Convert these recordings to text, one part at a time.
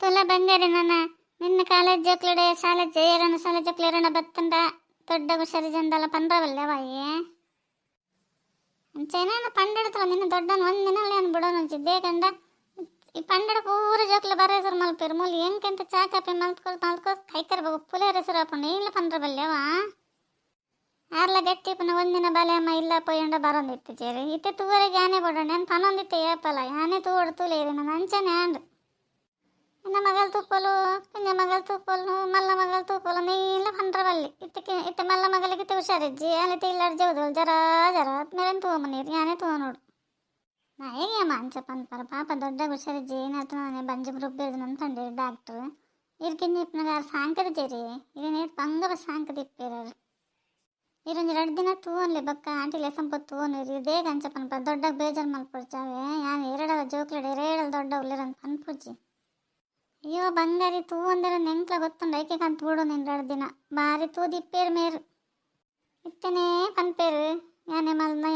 ತುಲ ಬಂಗಾರಿ ನನ್ನ ನಿನ್ನ ಕಾಲೇಜ್ ಜೋಕ್ಲಡೆ ಶಾಲೆ ಜಯರಣ ಶಾಲೆ ಜೋಕ್ಲೇರಣ ಬತ್ತಂಡ ದೊಡ್ಡ ಗುಷರಿ ಜಂದಲ್ಲ ಪಂದ್ರವಲ್ಲ ಅವಾಯೇ ಅಂಚೇನ ಪಂಡೆಡ್ತಲ್ಲ ನಿನ್ನ ದೊಡ್ಡನ ಒಂದಿನಲ್ಲಿ ನಾನು ಬಿಡೋನು ಅಂಚಿದ್ದೆ ಕಂಡ ಈ ಪಂಡೆಡ ಪೂರ ಜೋಕ್ಲ ಬರೇಸರು ಮಲ್ಪೇರು ಮೂಲಿ ಎಂಕೆಂತ ಚಾಕಾಪಿ ಮಲ್ಕೋ ಕೈಕರ್ ಬಗು ಪುಲೇರ ಹೆಸರು ಹಾಕೊಂಡು ಇಲ್ಲ ಪಂದ್ರಬಲ್ಯವಾ ಆರ್ಲ ಗಟ್ಟಿ ಪುನಃ ಒಂದಿನ ಬಾಲೆ ಅಮ್ಮ ಇಲ್ಲ ಪೊಯ್ಯಂಡ ಬರೋಂದಿತ್ತು ಚೇರಿ ಇತ್ತೆ ತೂವರೆಗೆ ಆನೆ ಬಿಡೋಣ ನಾನು ಪನೊಂದಿತ್ತೆ ಏಪಲ್ಲ ಆನೆ ತೂವಡು ತೂಲೇರಿ ನಾನು ಅಂಚನೆ ಆಂಡು ಇನ್ನ ಮಗಲ್ ತುಪ್ಪಲು ಪಿಂಜ ಮಗಲ್ ತುಪ್ಪಲು ಮಲ್ಲ ಮಗಲ್ ತುಪ್ಪಲು ನೀಲ ಪಂಡ್ರವಲ್ಲಿ ಇತ್ತೆ ಮಲ್ಲ ಮಗಲಿಗೆ ಹುಷಾರಿಜ್ಜಿ ಅಲ್ಲಿ ಇಲ್ಲಾಡ್ ಜೌದು ಜರ ಜರ ಮೇರೇನು ತೂವ ಮನೀರು ಯಾನೇ ತೂವ ನೋಡು ನಾ ಹೇಗೆ ಅಮ್ಮ ಅಂಚ ಪಂಪರ ಪಾಪ ದೊಡ್ಡ ಹುಷಾರಿಜ್ಜಿ ಏನಾಯ್ತು ನಾನೇ ಬಂಜಿ ರುಬ್ಬಿರ್ದು ನನ್ನ ತಂದೆ ಡಾಕ್ಟ್ರು ಇರ್ಕಿನ್ನ ಇಪ್ಪನಾಗ ಸಾಂಕದ ಜೇರಿ ಇದೇನೇ ಪಂಗಬ ಸಾಂಕದ ಇಪ್ಪಿರೋರು ಇರೊಂದು 2 ದಿನ ತೂವನ್ಲಿ ಬಕ್ಕ ಆಂಟಿ ಲೆಸಂಪ ತೂವನು ಇದೇ ಕಂಚ ಪನ್ಪ ದೊಡ್ಡ ಬೇಜಾರು ಮಲ್ಪಡ್ಚಾವೆ ಯಾನು ಎರಡವ ಜೋಕ್ಲಡೆ ಎರಡಲ್ ದೊಡ್ಡ ಉಳ್ಳಿರಂತ ಪನ್ಪುಜ್ಜಿ ಅಯ್ಯೋ ಬಂಗಾರಿ ತೂವಂದಿರ ನೆಂಕ್ಲ ಗೊತ್ತುಂಡು ಐಕೆ ಕಂತು ಬಿಡು ನೀನು 2 ದಿನ ಬಾರಿ ತೂದಿಪ್ಪೇರು ಮೇರು ಇತ್ತನೇ ಪನ್ಪೇರು ಯಾನೆ ಮಲ್ನ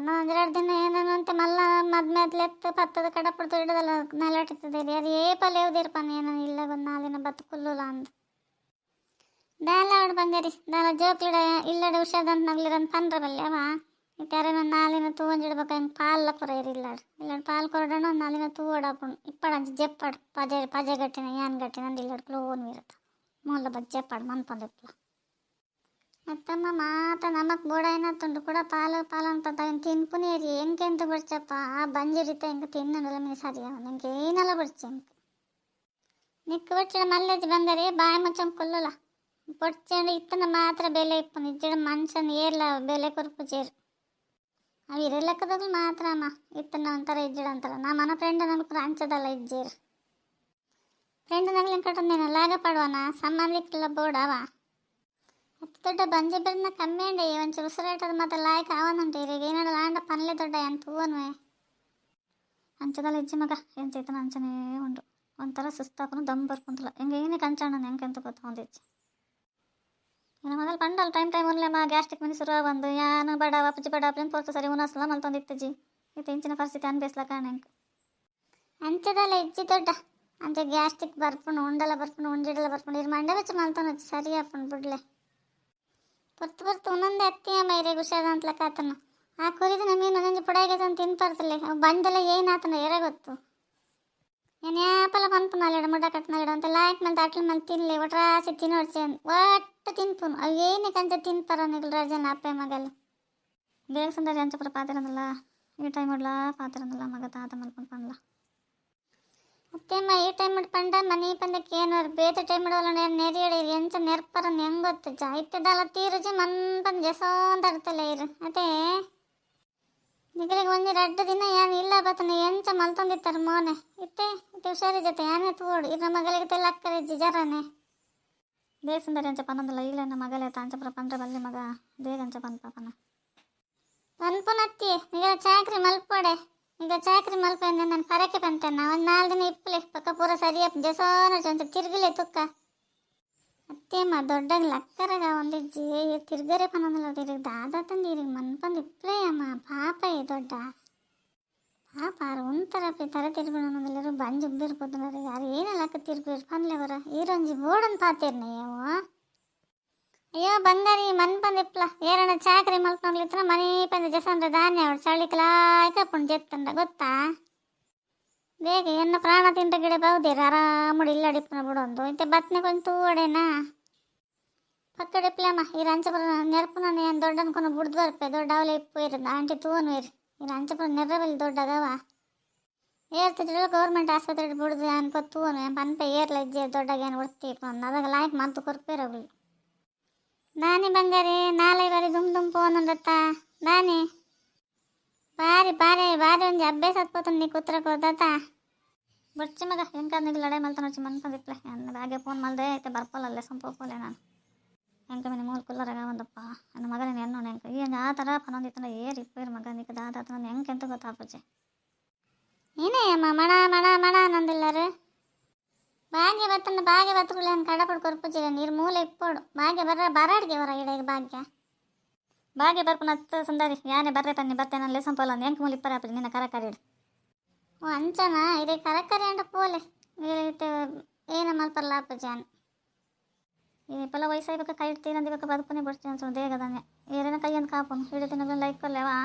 ನಾನು 2 ದಿನ ಏನೇನು ಅಂತ ಮಲ್ಲ ಮದ್ಮೆದ್ಲೆತ್ತು ಪತ್ತದ ಕಡಪಡ್ತು ಹಿಡದಲ್ಲ ನೆಲಟಿರ್ತದೆ ಅದು ಏಪಲ್ ಯಾವ್ದಿರ್ಪನ ಏನೋ ಇಲ್ಲ ಒಂದು 4 ದಿನ ಬತ್ತು ಕುಲ್ಲುಲ ಅಂದು ದಾಲ ಆಡು ಬಂಗಾರಿ ದಾಲ ಜೋಕ್ಲಿಡ ಇಲ್ಲಡೆ ಹುಷಾದಂತ ನಗ್ಲಿರಂತ ಪಂದ್ರಬಲ್ಲೆ ಅವ ಇತ್ತಾರೇನೋ 4 ದಿನ ತೂವಂಜಿಡ್ಬೇಕು ಹಂಗೆ ಪಾಲ ಪುರ ಇರಿಲ್ಲಾಡು ಇಲ್ಲಾಡು ಪಾಲು ಕೊರಡೋಣ 4 ದಿನ ತೂವಡಾಪುಣು ಇಪ್ಪಡಂಚು ಜೆಪ್ಪಡು ಪಜೆ ಗಟ್ಟಿನ ಯಾನ್ ಗಟ್ಟಿನ ಅಂದು ಇಲ್ಲಾಡು ಕ್ಲೋನ್ ಇರುತ್ತೆ ಮೂಲ ಬದ್ ಜೆಪ್ಪಡು ಮನ್ಪಂದಿಪ್ಲ ಅತ್ತಮ್ಮ ಮಾತ ನಮಕ್ ಬೋಡ ಏನತ್ತುಂಡು ಕೂಡ ಪಾಲು ಅಂತ ತಿನ್ಪುನೇರಿ ಎಂಕೆಂತ ಬಿಡ್ಚಪ್ಪ ಆ ಬಂಜಿರಿತ ಹೆಂಗೆ ತಿನ್ನಲ್ಲ ಮೀನು ಸರಿಯ ನಂಗೆ ಏನೆಲ್ಲ ಬಿಡ್ಚ ಹೆಂಗೆ ನಿಕ್ಕು ಬಿಡ್ಚಿಡ ಮಲ್ಲೆಜ್ ಬಂಗಾರಿ ಬಾಯಿ ಮುಚ್ಚಂಗೆ ಕೊಲ್ಲಲ್ಲ పొడిచేయండి ఇత్తన మాత్రం బెಲೆ ఇప్పని ఇచ్చడం మనుషుని ఏర్ల బెಲೆ కొరుపు చేరు అవి ఇరెల్లెక్కదలు మాత్రమా ఇత్తన అంటారా ఇజ్జడం అంటారా నా మన ఫ్రెండ్ అనుకుని అంచదಲ್ಲ ఇజ్జేరు ಫ್ರೆಂಡ್ ನಗ್ಲಿ ಕಟ್ಟಂದೇನ ಲಾಗ ಪಡುವನ ಸಂಬಂಧಿಕಲ್ಲ ಬೋಡವಾ ಅತಿ ದೊಡ್ಡ ಬಂಜೆ ಬೆರನ ಕಮ್ಮಿ ಅಂಡಿ ಒಂಚೂರು ಉಸಿರಾಟದ ಮತ್ತೆ ಲಾಯಕ ಅವನುಂಟು ಈಗ ಏನಾಡ ಲಾಂಡ ಪನ್ಲೆ ದೊಡ್ಡ ಅಂತ ಹೂವನ್ವೇ ಅಂಚದಲ್ಲ ಇಜ್ಜಿ ಮಗ ಏನು ಚೇತನ ಅಂಚನೇ ಉಂಡು ಒಂಥರ ಸುಸ್ತಾಪನು ದಮ್ ಬರ್ಕೊಂತಲ್ಲ ಹಿಂಗೆ ಏನೇ ಕಂಚಾಣ ಹೆಂಗೆಂತ ಗೊತ್ತೊಂದಿಜ್ಜಿ ಇನ್ನು ಮೊದಲು ಪಂಡಲ್ ಟೈಮ್ ಒನ್ಲೆ ಮಾ ಗ್ಯಾಸ್ಟ್ರಿಕ್ ಮನಿ ಸುರ ಬಂದು ಯಾನು ಬಡ ಅಪ್ಪಜಿ ಬಡ ಅಪ್ಪನ ತೋರ್ಸ ಸರಿ ಉನಸ್ಲ ಮಲ್ತೊಂದಿತ್ತಜ್ಜಿ ಇದು ಇಂಚಿನ ಪರಿಸ್ಥಿತಿ ಅನ್ಬೇಸ್ಲ ಕಾಣ ಹೆಂಗೆ ಅಂಚದಲ್ಲ ಇಜ್ಜಿ ದೊಡ್ಡ ಅಂಚೆ ಗ್ಯಾಸ್ಟ್ರಿಕ್ ಬರ್ಪುಣು ಉಂಡಲ ಬರ್ಪುಣು ಉಂಡಿಡಲ ಬರ್ಪುಣು ಇರು ಮಂಡೆ ಬೆಚ್ಚ ಮಲ್ತೊಂದು ಸರಿ ಅಪ್ಪನು ಬಿಡ್ಲೆ ಬರ್ತು ಒಂದೊಂದೇ ಅತ್ತಿಯ ಮೈರೆ ಹುಷಾದಂತಲ ಕಾತನ ಆ ಕುರಿದಿನ ಮೀನು ನಂಜಿ ಪುಡಾಗೆ ತಂದು ತಿನ್ಪರ್ತಲೆ ಬಂದೆಲ್ಲ ಏನಾತನ ಎರೆ ಗೊತ್ತು ಏನು ಯಾಪಲ ಪಂಪು ನಲ್ಲಿಡ ಮುಡ್ಡ ಕಟ್ಟು ನಲ್ಲಿಡ ಅಂತ ಲಾಯಕ್ ಮೇಲೆ ಅಟ್ಲ ಮೇಲೆ ತಿನ್ಲಿ ಒಟ್ರಾಸಿ ತಿನ್ನೋಡ್ಸಿ ಒಟ್ಟು ತಿನ್ಪುನು ಅವು ಏನೇ ಕಂಚ ತಿನ್ಪರ ನಿಗ್ಲ ಜನ ಅಪ್ಪೆ ಮಗಲು ಬೇಗ ಸುಂದರಿ ಅಂಚಪುರ ಪಾತಿರಂದಲ್ಲ ಈ ಟೈಮ್ ಇಡ್ಲ ಪಾತಿರಂದಲ್ಲ ಮಗ ತಾತ ಮಲ್ಕೊಂಡು ಪಂಡ್ಲ ಅತ್ತೆಮ್ಮ ಈ ಟೈಮ್ ಇಡ್ ಪಂಡ ಮನಿ ಪಂದಕ್ಕೆ ಏನು ಬೇತೆ ಟೈಮ್ ಇಡೋಲ್ಲ ನೆರಿಯಡಿ ಎಂಚ ನೆರ್ಪರನ್ನು ಹೆಂಗೆ ಗೊತ್ತು ಜಾಯ್ತದಲ್ಲ ತೀರುಜಿ ಮನ್ಪಂದು ಜಸೋಂತ ಇರ್ತಲ್ಲ ಇರು ಅದೇ ನಿಗಲಿಗೆ ಒಂದು 2 ದಿನ ಏನು ಇಲ್ಲ ಬತ್ತನ ಎಂಚ ಮಲ್ತೊಂದಿತ್ತಾರೆ ಮೋನೆ ಇತ್ತೆ ಹುಷಾರಿ ಜೊತೆ ಏನೇ ತೂಡು ಇದ್ರ ಮಗಳಿಗೆ ತೆಲ್ಲ ಅಕ್ಕರಿಜ್ಜಿ ಜರನೆ ಬೇಗ ಸುಂದರಿ ಅಂಚ ಪನ್ನೊಂದಲ್ಲ ಇಲ್ಲ ನನ್ನ ಮಗಲೇ ತಾಂಚಪುರ ಪಂದ್ರ ಬಲ್ಲಿ ಮಗ ಬೇಗ ಅಂಚ ಪನ್ಪನ ಪನ್ಪುನತ್ತಿ ಈಗ ಚಾಕ್ರಿ ಮಲ್ಪೊಡೆ ಈಗ ಚಾಕ್ರಿ ಮಲ್ಪೆ ನಾನು ಪರಕೆ ಪಂತೇನೆ ಒಂದು 4 ದಿನ ಇಪ್ಪಲೆ ಪಕ್ಕ ಪೂರ ಸರಿಯಪ್ಪ ಜಸೋನ ಒಂಚ ತಿರ್ಗಲೆ ತುಕ್ಕ ಅತ್ತೇಮ್ಮ ದೊಡ್ಡಗ ಲಕ್ಕರಗ ಒಂದಿಜ್ಜಿ ತಿರ್ಗರೆ ಪನ್ನೊಂದಲ್ಲ ತಿರುಗಿ ದಾದ ತಂದು ಇರಿಗೆ ಮನ್ಪಂದು ಇಪ್ಪಲೇ ಅಮ್ಮ ಪಾಪ ದೊಡ್ಡ ಪಾಪ ಒಂಥರಪ್ಪಿ ತರ ತಿರ್ಬಿಡೋದಿಲ್ಲರು ಬಂಜು ಉಬ್ಬಿರ್ಬೋದು ಯಾರು ಏನೆಲ್ಲ ಅಕ್ಕ ತಿರ್ಬಿರ್ ಪನ್ಲೆ ಬರ ಈರೊಂಜಿ ಬೋಡನ್ ಪಾತಿರ್ನೆ ಅವು ಅಯ್ಯೋ ಬಂಗಾರಿ ಮನ್ಪಂದು ಇಪ್ಪಲ ಏರಣ ಚಾಕ್ರಿ ಮಲ್ಪಂಗ್ಲಿತ್ರ ಮನೆ ಪಂದ ಜಸಂದ್ರ ಧಾನ್ಯ ಅವಳು ಚಳಿಕಲಾಯ್ಕ ಪುಣ್ ಜೆತ್ತಂಡ ಗೊತ್ತಾ ಬೇಗ ಎನ್ನ ಪ್ರಾಣ ತಿಂಡ ಗಿಡ ಬೌದೇರು ಆರಾಮುಡಿ ಇಲ್ಲಡಿಪ್ಪನ ಬಿಡೊಂದು ಇಂತೆ ಬತ್ನೆ ಕೊಂಚ ತೂವಡೇನಾ ಪಕ್ಕಡಿಪ್ಲಮ್ಮ ಈ ರಂಚಪುರ ನೆರಪುನ ಏನು ದೊಡ್ಡ ಅನ್ಕೊಂಡು ಬುಡ್ದು ಬರ್ಪೆ ದೊಡ್ಡ ಅವಲೆ ಇಪ್ಪು ಇರೋದು ಆಂಟಿ ತೂವನು ಇರು ಈ ರಂಚಪುರ ನೆರ್ರಬಲ್ಲಿ ದೊಡ್ಡದವ ಏರ್ತಿದ್ರು ಗೌರ್ಮೆಂಟ್ ಆಸ್ಪತ್ರೆ ಬಿಡುದು ಅನ್ಕೋ ತೂವನು ಪನ್ಪೆ ಏರ್ಲ ಇಜ್ಜೆ ದೊಡ್ಡಾಗ ಏನು ಉಡ್ತೀಪ ಅದಾಗ ಲಾಯ್ಕ್ ಮಂತು ಕೊರ್ಪೇರೋಗ್ಲಿ ದಾನಿ ಬಂಗಾರಿ ನಾಳೆ ಬಾರಿ ದುಮ್ ಪೋನಂದತ್ತ ದಾನಿ ಬಾರಿ ಒಂಜಿ ಅಭ್ಯಾಸ ಹತ್ಕೋತಂದು ನೀ ಕೂತ್ರಕೋದತ್ತ ಬರ್ಚಿ ಮಗ ಹೆಂಗೆ ಲಡೆ ಮಲ್ತಾನೊಚ್ಚಿ ಮನ್ಪಂದಿಪ್ಲೆ ಹಾಗೆ ಫೋನ್ ಮಲ್ದೆ ಐತೆ ಬರ್ಪಲ್ಲಲ್ಲೇ ಸಂಪೋಪೋಲೆ ನಾನು ಹೆಂಗೆ ಮನೆ ಮೂಲ ಕುಲ್ಲರಾಗ ಒಂದಪ್ಪ ನನ್ನ ಮಗನೇನು ಎನ್ನೋಣ ಹೆಂಗೆ ಈಗ ಆ ಥರ ಪನೊಂದಿತ್ತಂದ್ರೆ ಏರ್ ಇಪ್ಪೇರು ಮಗ ನಿಕ್ಕ ದಾದ ಹೆಂಗೆ ಎಂತ ಗೊತ್ತಾಪಚ್ಚೆ ಏನೇ ಅಮ್ಮ ಮಣ ಅನ್ನೊಂದಿಲ್ಲರು ಭಾಗ್ಯ ಬತ್ತುಗಳು ಏನು ಕಡಪಡು ಕೊರ್ಪುಚ್ಚಿಲ್ಲ ನೀರು ಮೂಲೆ ಇಪ್ಪೋಡು ಭಾಗ್ಯ ಬರಾಡ್ಗೆ ಬರ ಇಡೆಗೆ ಭಾಗ್ಯ ಬರ್ಪನ ಹತ್ತು ಸುಂದರಿ ಯಾನೇ ಬರ್ರೆ ಪನ್ನಿ ಬತ್ತೆ ನಾನು ಲೆಸಂಪಲ್ಲ ಹೆಂಗೆ ಮೂಲೆ ಇಪ್ಪರ ನಿನ್ನ ಕರಕರಿಡು ಓ ಅಂಚನಾ ಇದೇ ಕರಕರಿ ಅಂಡ ಪೋಲೆ వీలైతే ఏన మల్పర్ లాపజాన్ ಈ ಪಲ ವಯಸ್ಸಾಯ್ಬೇಕು ಕೈ ಇಡ್ತೀನಂದಿಬೇಕು ಬದುಕುನೇ ಬಿಡ್ತೀನಿ ಅನ್ಸೋದು ದೇಗದಾನೆ ಏನೇನ ಕೈ ಅಂತ ಕಾಪನು ಹಿಡಿತೀನಿ ಲೈಕ್ ಕೊಲ್ಲೇವಾ